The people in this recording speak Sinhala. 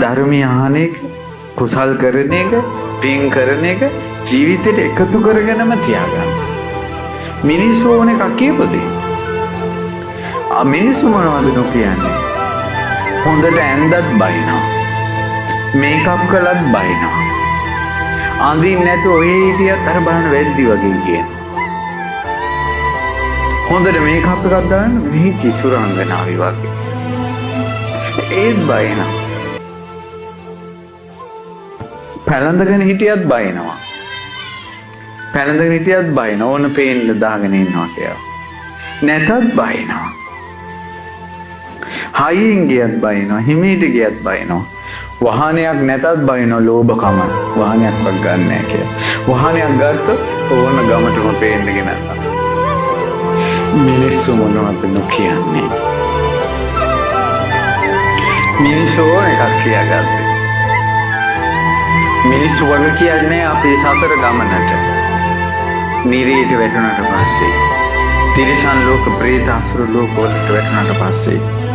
ධර්මය අහන එක, කුසල් කරන එක, පින් කරන එක ජීවිතේට එකතු කරගෙනම තියාගන්න. මිනිස්සු ඕන එකක් කියපොදී. මිනිස්සු මොනවද නොකියන්නේ? හොඳට ඇඳත් බයිනවා. මේකප් කළත් බයිනවා. අඳින්න නැතුව ඔය හිටියත් අර බලන්න වැඩි වගේ කියන. හොඳට මේකප් එකක් දාන්න මේ කිසුරංගනාවි වගේ. ඒත් බයිනවා. පැලඳගෙන හිටියත් බයිනවා. පැලඳගෙන හිටියත් බයිනවා. ඕන පේන්න දාගෙන ඉන්නවා කියලා. නැතත් බයිනවා. හයියෙන් ගියත් බයිනවා. හිමීට ගියත් බයිනවා. වාහනයක් නැතත් බයිනවා. ලෝභකම. වාහනයක්වත් ගන්න නැහැ කියලා. වාහනයක් ගත්තොත් ඕන ගමටම පේන්න ගෙනල්ලා. මිනිස්සු මොනවද නොකියන්නේ? මිනිස්සු ඕන එකක් කියාගත්තේ. මිනිස්සු වගේ කියන්නේ අපේ සතර ගමනට. නිරේට වැටුණාට පස්සේ, තිරිසන් ලෝක, പ്രേත අසුර ලෝක වලට වැටුණාට පස්සේ